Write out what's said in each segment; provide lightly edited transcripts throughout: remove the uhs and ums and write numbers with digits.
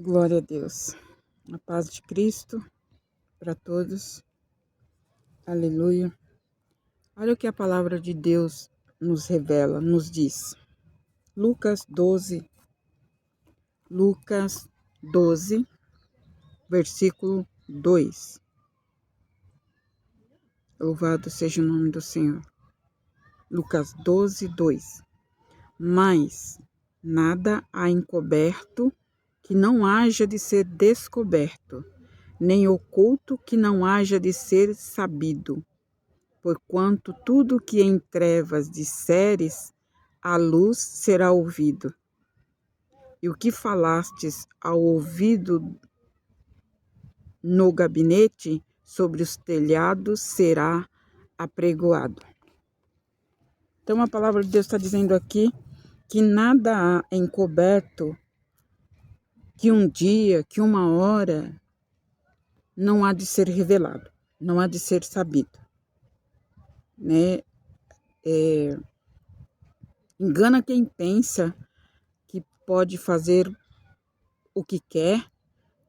Glória a Deus. A paz de Cristo para todos. Aleluia. Olha o que a palavra de Deus nos revela, nos diz. Lucas 12, versículo 2. Louvado seja o nome do Senhor. Lucas 12, 2. Mas nada há encoberto que não haja de ser descoberto, nem oculto que não haja de ser sabido. Porquanto tudo que em trevas disseres, à luz será ouvido. E o que falastes ao ouvido no gabinete, sobre os telhados será apregoado. Então a palavra de Deus está dizendo aqui que nada há encoberto, que um dia, que uma hora, não há de ser revelado, não há de ser sabido, né? Engana quem pensa que pode fazer o que quer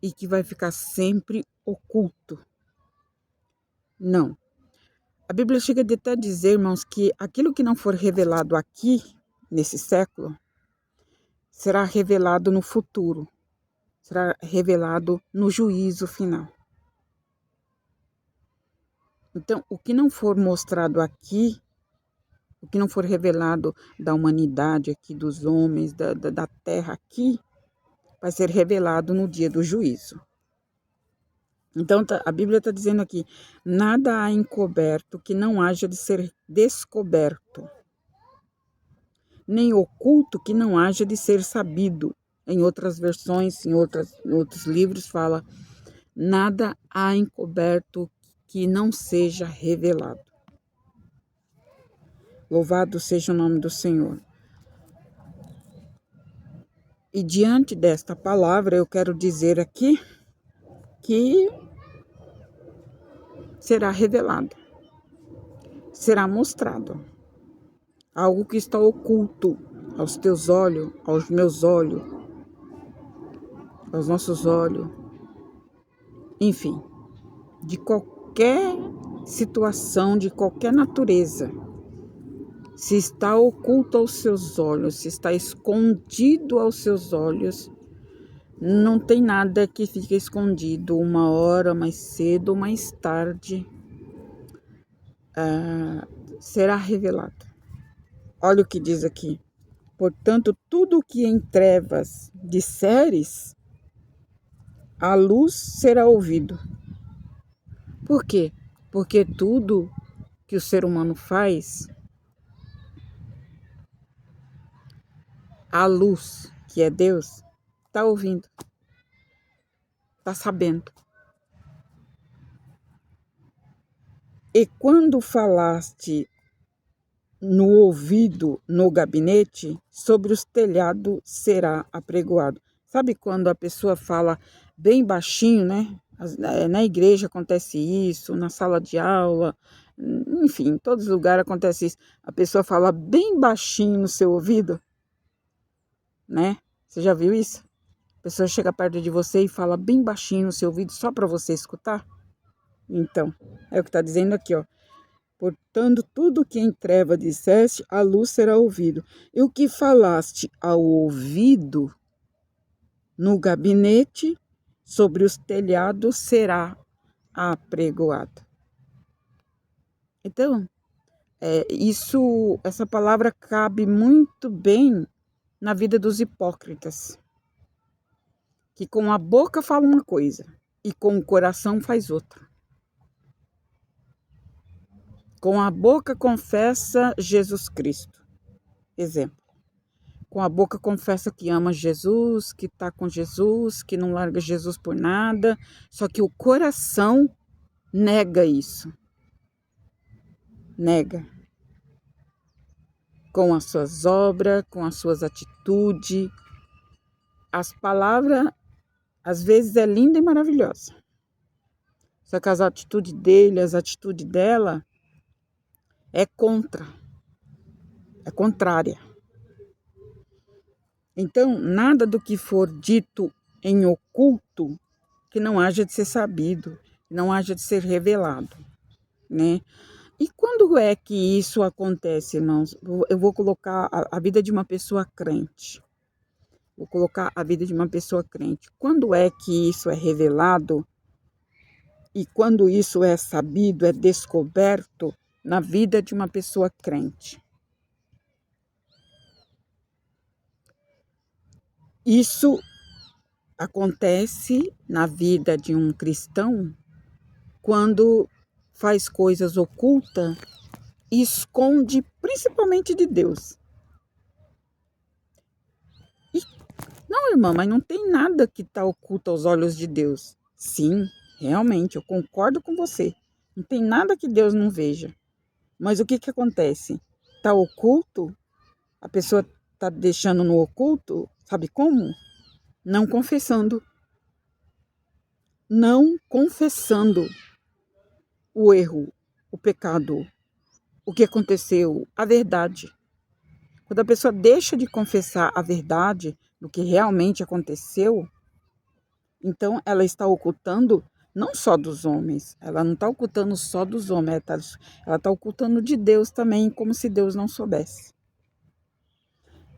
e que vai ficar sempre oculto. Não. A Bíblia chega de até dizer, irmãos, que aquilo que não for revelado aqui, nesse século, será revelado no futuro, será revelado no juízo final. Então, o que não for mostrado aqui, o que não for revelado da humanidade aqui, dos homens, da terra aqui, vai ser revelado no dia do juízo. Então, a Bíblia está dizendo aqui, nada há encoberto que não haja de ser descoberto, nem oculto que não haja de ser sabido. Em outras versões, em outros livros, fala, nada há encoberto que não seja revelado. Louvado seja o nome do Senhor. E diante desta palavra, eu quero dizer aqui que será revelado, será mostrado. Algo que está oculto aos teus olhos, aos meus olhos, aos nossos olhos, enfim, de qualquer situação, de qualquer natureza. Se está oculto aos seus olhos, se está escondido aos seus olhos, não tem nada que fique escondido uma hora mais cedo ou mais tarde, será revelado. Olha o que diz aqui. Portanto, tudo que em trevas disseres, a luz será ouvido. Por quê? Porque tudo que o ser humano faz, a luz, que é Deus, está ouvindo, está sabendo. E quando falaste no ouvido, no gabinete, sobre os telhados será apregoado. Sabe quando a pessoa fala bem baixinho, né? Na igreja acontece isso, na sala de aula, enfim, em todos os lugares acontece isso. A pessoa fala bem baixinho no seu ouvido, né? Você já viu isso? A pessoa chega perto de você e fala bem baixinho no seu ouvido só para você escutar? Então, é o que está dizendo aqui, ó. Portanto, tudo que em treva disseste, a luz será ouvido. E o que falaste ao ouvido, no gabinete, sobre os telhados, será apregoado. Então, essa palavra cabe muito bem na vida dos hipócritas, que com a boca fala uma coisa e com o coração faz outra. Com a boca confessa Jesus Cristo. Exemplo. Com a boca confessa que ama Jesus, que está com Jesus, que não larga Jesus por nada. Só que o coração nega isso. Nega. Com as suas obras, com as suas atitudes. As palavras, às vezes, é linda e maravilhosa. Só que as atitudes dele, as atitudes dela, é contrária. Então, nada do que for dito em oculto que não haja de ser sabido, não haja de ser revelado, né? E quando é que isso acontece, irmãos? Eu vou colocar a vida de uma pessoa crente. Vou colocar a vida de uma pessoa crente. Quando é que isso é revelado e quando isso é sabido, é descoberto na vida de uma pessoa crente? Isso acontece na vida de um cristão quando faz coisas ocultas e esconde principalmente de Deus. E, não, irmã, mas não tem nada que está oculto aos olhos de Deus. Sim, realmente, eu concordo com você. Não tem nada que Deus não veja. Mas o que que acontece? Está oculto? A pessoa está deixando no oculto? Sabe como? Não confessando. Não confessando o erro, o pecado, o que aconteceu, a verdade. Quando a pessoa deixa de confessar a verdade do que realmente aconteceu, então ela está ocultando não só dos homens, ela não está ocultando só dos homens, ela está ocultando de Deus também, como se Deus não soubesse.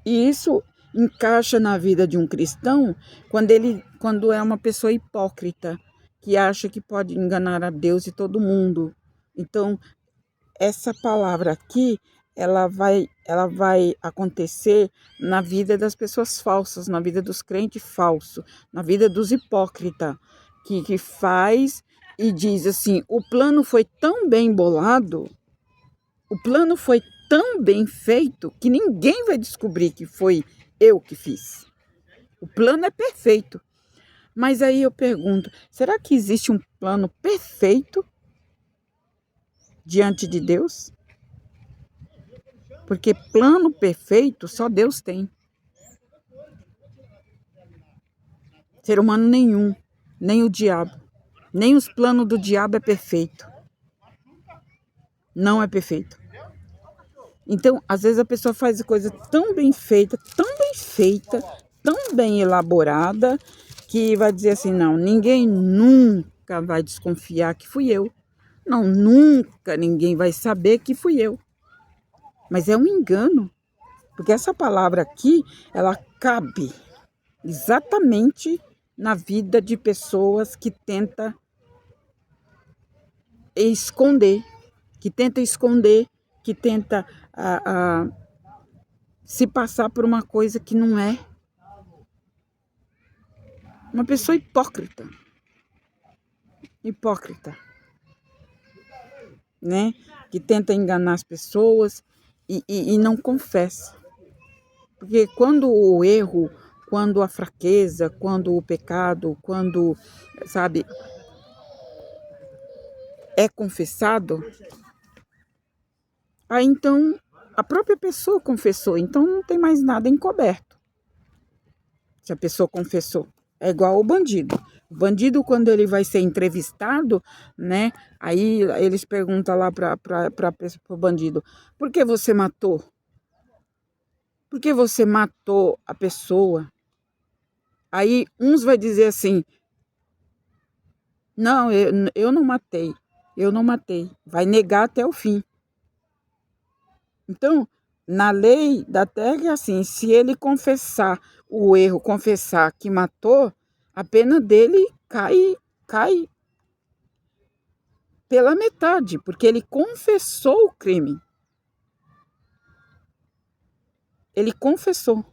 E isso encaixa na vida de um cristão quando é uma pessoa hipócrita, que acha que pode enganar a Deus e todo mundo. Então, essa palavra aqui, ela vai acontecer na vida das pessoas falsas, na vida dos crentes falsos, na vida dos hipócritas, que faz e diz assim, o plano foi tão bem bolado, o plano foi tão bem feito, que ninguém vai descobrir que foi eu que fiz. O plano é perfeito. Mas aí eu pergunto, será que existe um plano perfeito diante de Deus? Porque plano perfeito só Deus tem. Ser humano nenhum, nem o diabo. Nem os planos do diabo é perfeito. Não é perfeito. Então, às vezes a pessoa faz coisa tão bem feita, tão bem elaborada, que vai dizer assim, não, ninguém nunca vai desconfiar que fui eu. Não, nunca ninguém vai saber que fui eu. Mas é um engano, porque essa palavra aqui, ela cabe exatamente na vida de pessoas que tentam esconder, que tenta se passar por uma coisa que não é. Uma pessoa hipócrita, né? Que tenta enganar as pessoas e não confessa. Porque quando o erro, quando a fraqueza, quando o pecado, quando, sabe, é confessado, aí então a própria pessoa confessou, então não tem mais nada encoberto. Se a pessoa confessou, é igual o bandido. O bandido, quando ele vai ser entrevistado, né? Aí eles perguntam lá para o bandido: por que você matou? Por que você matou a pessoa? Aí uns vai dizer assim: não, eu não matei. Eu não matei. Vai negar até o fim. Então, na lei da terra é assim, se ele confessar o erro, confessar que matou, a pena dele cai pela metade, porque ele confessou o crime. Ele confessou.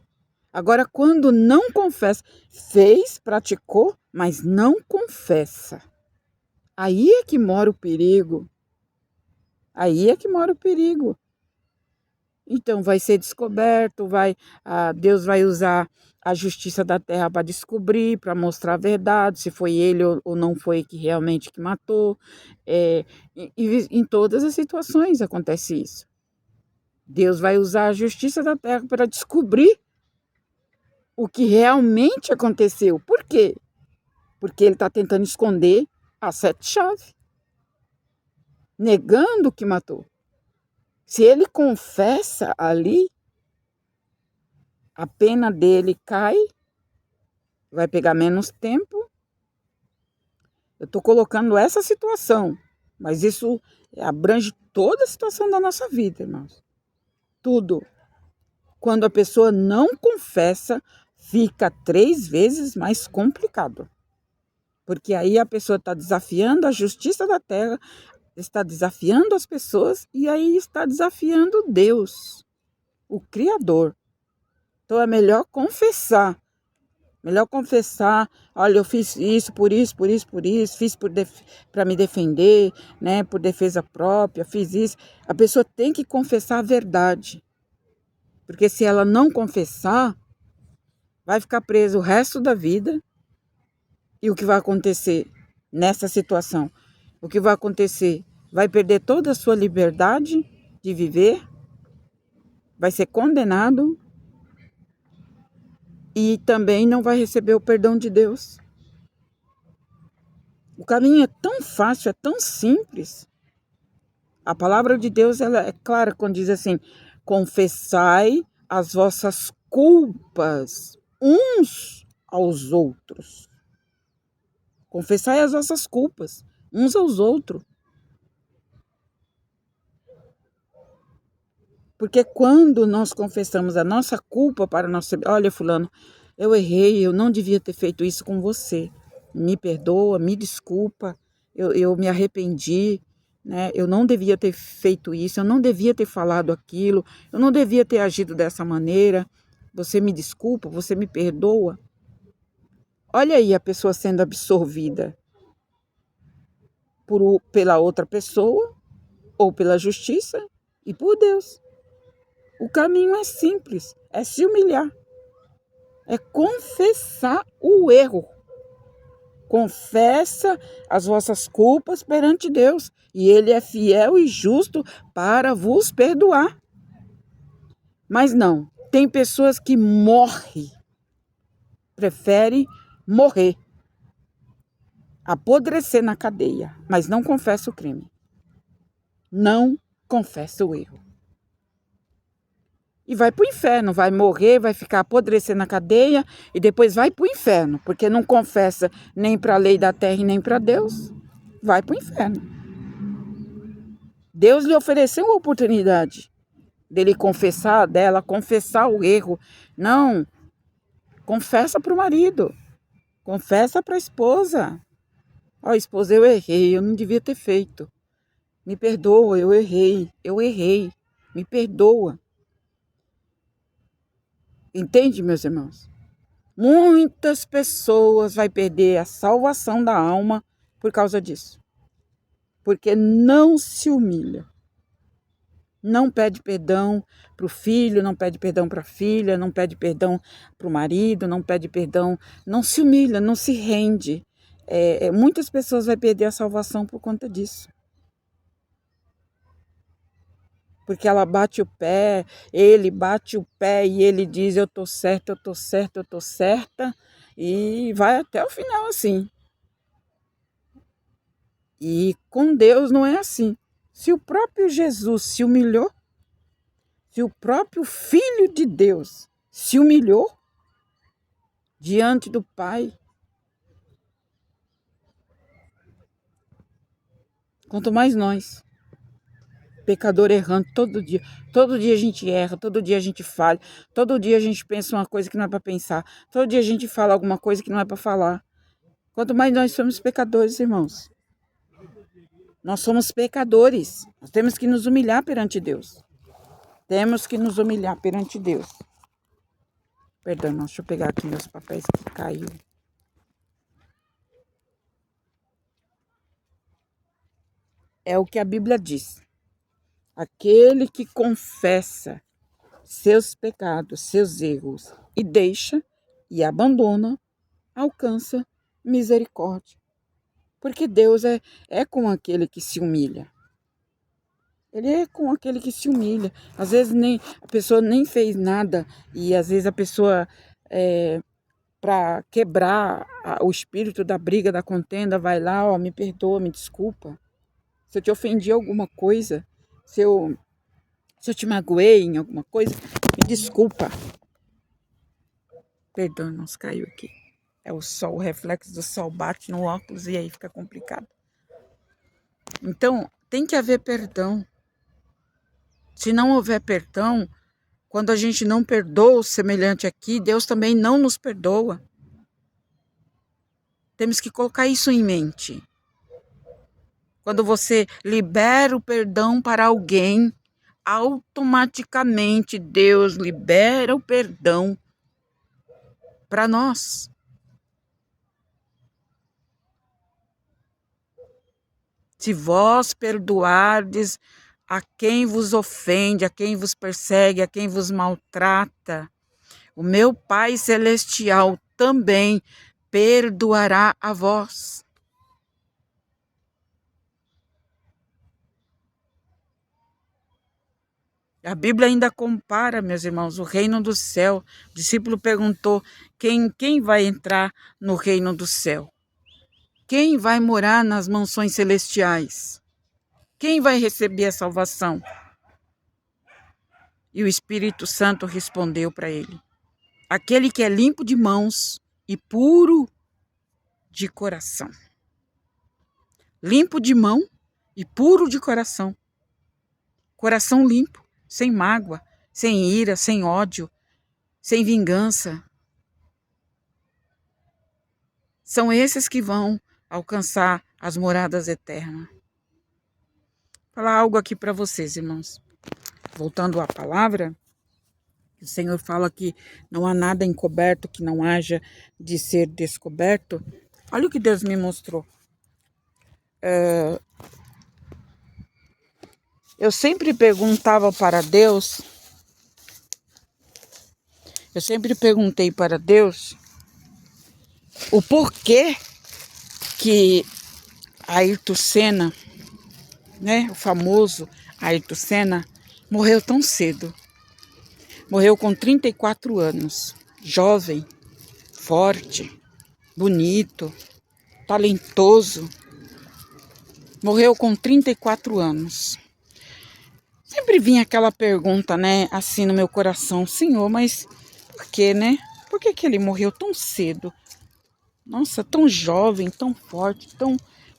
Agora, quando não confessa, fez, praticou, mas não confessa. Aí é que mora o perigo. Aí é que mora o perigo. Então, vai ser descoberto, Deus vai usar a justiça da terra para descobrir, para mostrar a verdade, se foi ele ou não foi que realmente que matou. E em todas as situações acontece isso. Deus vai usar a justiça da terra para descobrir o que realmente aconteceu. Por quê? Porque ele está tentando esconder as 7 chaves, negando que matou. Se ele confessa ali, a pena dele cai vai pegar menos tempo. Eu estou colocando essa situação, mas isso abrange toda a situação da nossa vida, irmãos. Tudo. Quando a pessoa não confessa, fica 3 vezes mais complicado. Porque aí a pessoa está desafiando a justiça da terra, está desafiando as pessoas e aí está desafiando Deus, o Criador. Então é melhor confessar. Melhor confessar, olha, eu fiz isso, por isso, fiz para me defender, né, por defesa própria, fiz isso. A pessoa tem que confessar a verdade. Porque se ela não confessar, vai ficar presa o resto da vida. E o que vai acontecer nessa situação? O que vai acontecer? Vai perder toda a sua liberdade de viver, vai ser condenado e também não vai receber o perdão de Deus. O caminho é tão fácil, é tão simples. A palavra de Deus ela é clara quando diz assim: confessai as vossas culpas uns aos outros. Confessai as vossas culpas uns aos outros. Porque quando nós confessamos a nossa culpa para nós, olha, fulano, eu errei, eu não devia ter feito isso com você. Me perdoa, me desculpa, eu me arrependi, né? Eu não devia ter feito isso, eu não devia ter falado aquilo, eu não devia ter agido dessa maneira. Você me desculpa, você me perdoa. Olha aí a pessoa sendo absorvida pela outra pessoa, ou pela justiça, e por Deus. O caminho é simples, é se humilhar, é confessar o erro. Confessa as vossas culpas perante Deus, e Ele é fiel e justo para vos perdoar. Mas não, tem pessoas que morrem, preferem morrer, apodrecer na cadeia, mas não confessa o crime. Não confessa o erro. E vai para o inferno, vai morrer, vai ficar apodrecer na cadeia e depois vai para o inferno, porque não confessa nem para a lei da terra e nem para Deus, vai para o inferno. Deus lhe ofereceu a oportunidade dele confessar, dela confessar o erro. Não, confessa para o marido, confessa para a esposa. Ó, esposa, eu errei, eu não devia ter feito. Me perdoa, eu errei, me perdoa. Entende, meus irmãos? Muitas pessoas vão perder a salvação da alma por causa disso. Porque não se humilha. Não pede perdão para o filho, não pede perdão para a filha, não pede perdão para o marido, não pede perdão, não se humilha, não se rende. Muitas pessoas vão perder a salvação por conta disso. Porque ela bate o pé, ele bate o pé e ele diz: eu tô certa, eu tô certa, eu tô certa, e vai até o final assim. E com Deus não é assim. Se o próprio Jesus se humilhou, se o próprio Filho de Deus se humilhou diante do Pai, quanto mais nós, pecador errante todo dia. Todo dia a gente erra, todo dia a gente falha, todo dia a gente pensa uma coisa que não é para pensar, todo dia a gente fala alguma coisa que não é para falar. Quanto mais nós somos pecadores, irmãos. Nós somos pecadores. Nós temos que nos humilhar perante Deus. Temos que nos humilhar perante Deus. Perdão, deixa eu pegar aqui meus papéis que caiu. É o que a Bíblia diz. Aquele que confessa seus pecados, seus erros e deixa e abandona, alcança misericórdia. Porque Deus é com aquele que se humilha. Ele é com aquele que se humilha. Às vezes a pessoa nem fez nada e às vezes a pessoa, para quebrar o espírito da briga, da contenda, vai lá, ó, me perdoa, me desculpa. Se eu te ofendi em alguma coisa, se eu te magoei em alguma coisa, me desculpa. Perdão, não caiu aqui. É o sol, o reflexo do sol bate no óculos e aí fica complicado. Então, tem que haver perdão. Se não houver perdão, quando a gente não perdoa o semelhante aqui, Deus também não nos perdoa. Temos que colocar isso em mente. Quando você libera o perdão para alguém, automaticamente Deus libera o perdão para nós. Se vós perdoardes a quem vos ofende, a quem vos persegue, a quem vos maltrata, o meu Pai Celestial também perdoará a vós. A Bíblia ainda compara, meus irmãos, o reino do céu. O discípulo perguntou, quem vai entrar no reino do céu? Quem vai morar nas mansões celestiais? Quem vai receber a salvação? E o Espírito Santo respondeu para ele, aquele que é limpo de mãos e puro de coração. Limpo de mão e puro de coração. Coração limpo, sem mágoa, sem ira, sem ódio, sem vingança. São esses que vão alcançar as moradas eternas. Vou falar algo aqui para vocês, irmãos. Voltando à palavra, o Senhor fala que não há nada encoberto que não haja de ser descoberto. Olha o que Deus me mostrou. Eu sempre perguntava para Deus, eu sempre perguntei para Deus o porquê que Ayrton Senna, né, o famoso Ayrton Senna, morreu tão cedo. Morreu com 34 anos, jovem, forte, bonito, talentoso. Morreu com 34 anos. Sempre vinha aquela pergunta, né, assim no meu coração, Senhor, mas por que, né? Por que ele morreu tão cedo? Nossa, tão jovem, tão forte,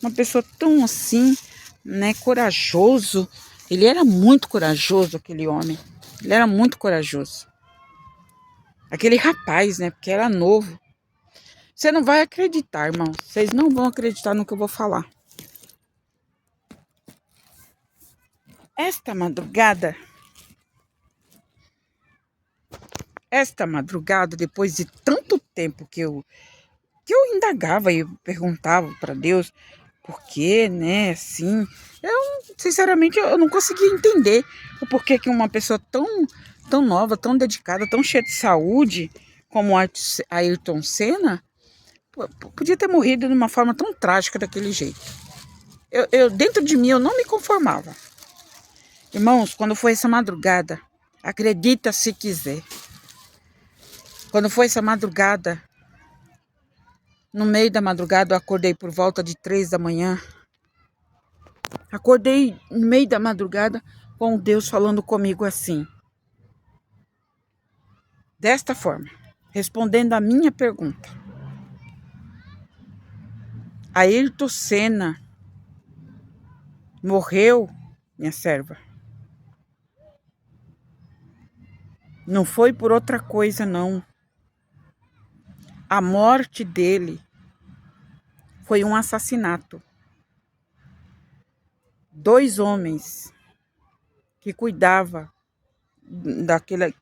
uma pessoa tão assim, né, corajoso. Ele era muito corajoso, aquele homem. Ele era muito corajoso. Aquele rapaz, né, porque era novo. Você não vai acreditar, irmão. Vocês não vão acreditar no que eu vou falar. Esta madrugada, depois de tanto tempo que eu indagava e perguntava para Deus por quê, né, assim, sinceramente, eu não conseguia entender o porquê que uma pessoa tão nova, tão dedicada, tão cheia de saúde, como Ayrton Senna, podia ter morrido de uma forma tão trágica daquele jeito. Dentro de mim, eu não me conformava. Irmãos, quando foi essa madrugada, acredita se quiser, quando foi essa madrugada, no meio da madrugada, eu acordei por volta de 3 da manhã. Acordei no meio da madrugada com Deus falando comigo assim. Desta forma, respondendo a minha pergunta. Ayrton Senna morreu, minha serva. Não foi por outra coisa, não. A morte dele foi um assassinato. 2 homens que cuidavam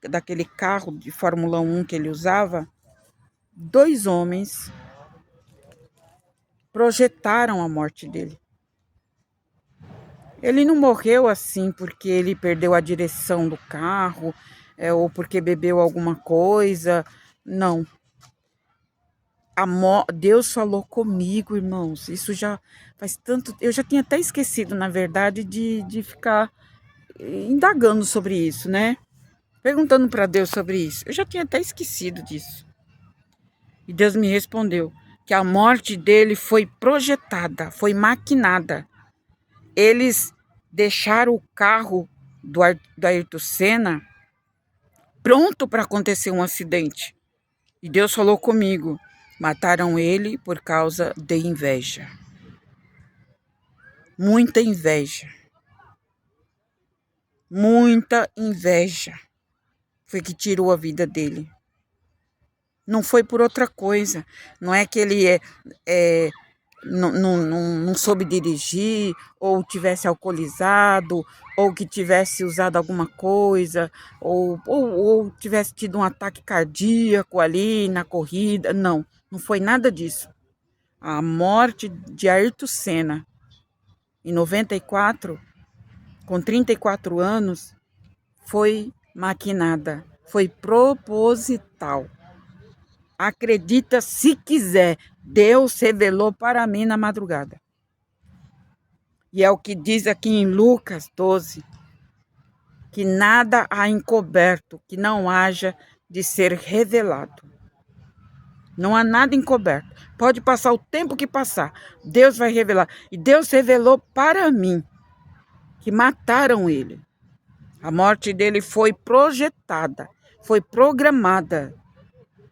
daquele carro de Fórmula 1 que ele usava, 2 homens projetaram a morte dele. Ele não morreu assim porque ele perdeu a direção do carro, ou porque bebeu alguma coisa, não. Deus falou comigo, irmãos, isso já faz tanto, eu já tinha até esquecido, na verdade, de ficar indagando sobre isso, né? Perguntando para Deus sobre isso. Eu já tinha até esquecido disso. E Deus me respondeu que a morte dele foi projetada, foi maquinada. Eles deixaram o carro do Ayrton Senna pronto para acontecer um acidente. E Deus falou comigo Mataram ele por causa de inveja. Muita inveja. Muita inveja foi que tirou a vida dele. Não foi por outra coisa. Não é que ele não soube dirigir, ou tivesse alcoolizado, ou que tivesse usado alguma coisa, ou tivesse tido um ataque cardíaco ali na corrida. Não foi nada disso. A morte de Ayrton Senna, em 94, com 34 anos, foi maquinada, foi proposital. Acredita se quiser, Deus revelou para mim na madrugada. E é o que diz aqui em Lucas 12, que nada há encoberto que não haja de ser revelado. Não há nada encoberto. Pode passar o tempo que passar, Deus vai revelar. E Deus revelou para mim que mataram ele. A morte dele foi projetada, foi programada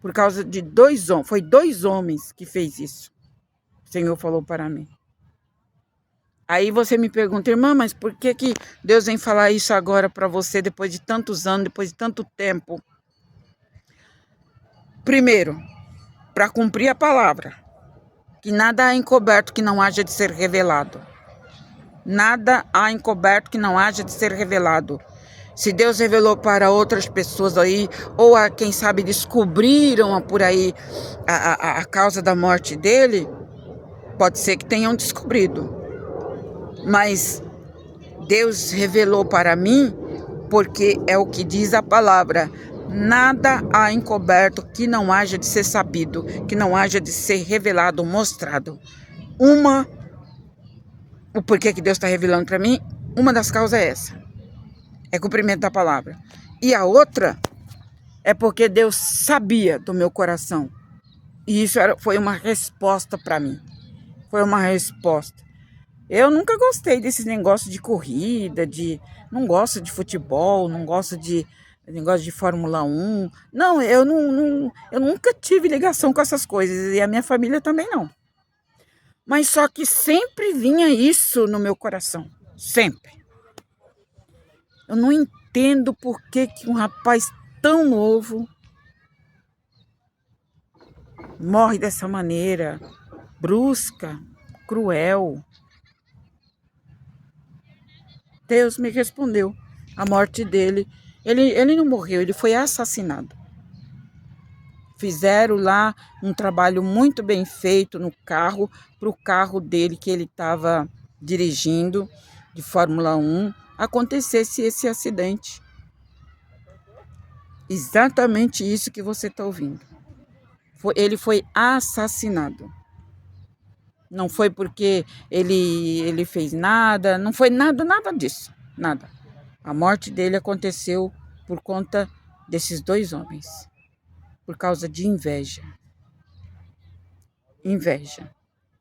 por causa de 2 homens. Foi 2 homens que fez isso. O Senhor falou para mim. Aí você me pergunta, irmã, mas por que Deus vem falar isso agora para você depois de tantos anos, depois de tanto tempo? Primeiro, para cumprir a palavra, que nada há encoberto que não haja de ser revelado. Nada há encoberto que não haja de ser revelado. Se Deus revelou para outras pessoas aí, ou a quem sabe descobriram por aí a causa da morte dele, pode ser que tenham descobrido. Mas Deus revelou para mim, porque é o que diz a palavra. Nada há encoberto que não haja de ser sabido, que não haja de ser revelado, mostrado. O porquê que Deus está revelando para mim, uma das causas é essa. É cumprimento da palavra. E a outra é porque Deus sabia do meu coração. E isso foi uma resposta para mim. Foi uma resposta. Eu nunca gostei desses negócios de corrida, não gosto de futebol, não gosto de negócio de Fórmula 1. Não, eu nunca tive ligação com essas coisas. E a minha família também não. Mas só que sempre vinha isso no meu coração. Sempre. Eu não entendo por que um rapaz tão novo morre dessa maneira, brusca, cruel. Deus me respondeu. A morte dele, ele não morreu, ele foi assassinado. Fizeram lá um trabalho muito bem feito no carro, para o carro dele que ele estava dirigindo, de Fórmula 1, acontecesse esse acidente. Exatamente isso que você está ouvindo. Ele foi assassinado. Não foi porque ele fez nada, não foi nada disso, nada. A morte dele aconteceu por conta desses 2 homens, por causa de inveja. Inveja.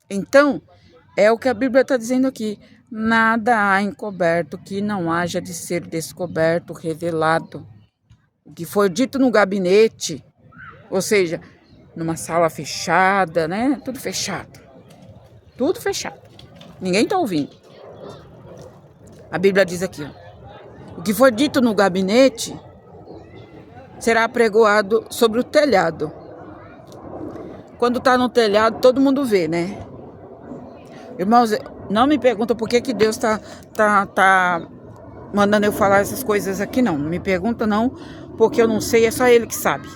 Então, é o que a Bíblia está dizendo aqui. Nada há encoberto que não haja de ser descoberto, revelado. O que for dito no gabinete, ou seja, numa sala fechada, né? Tudo fechado. Tudo fechado. Ninguém está ouvindo. A Bíblia diz aqui, ó, o que for dito no gabinete será apregoado sobre o telhado. Quando está no telhado, todo mundo vê, né? Irmãos, não me pergunta por que Deus tá mandando eu falar essas coisas aqui, não. Não me pergunta, não, porque eu não sei, é só Ele que sabe.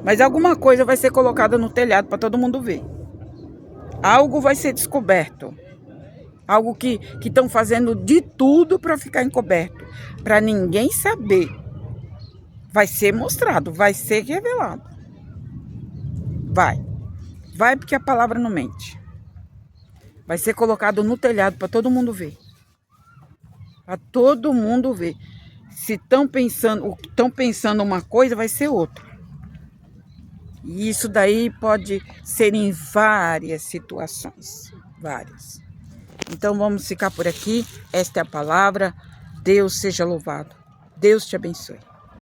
Mas alguma coisa vai ser colocada no telhado para todo mundo ver. Algo vai ser descoberto. Algo que estão fazendo de tudo para ficar encoberto. Para ninguém saber. Vai ser mostrado, vai ser revelado. Vai porque a palavra não mente. Vai ser colocado no telhado para todo mundo ver. Para todo mundo ver. Se estão pensando uma coisa, vai ser outra. E isso daí pode ser em várias situações. Várias. Então vamos ficar por aqui. Esta é a palavra. Deus seja louvado. Deus te abençoe.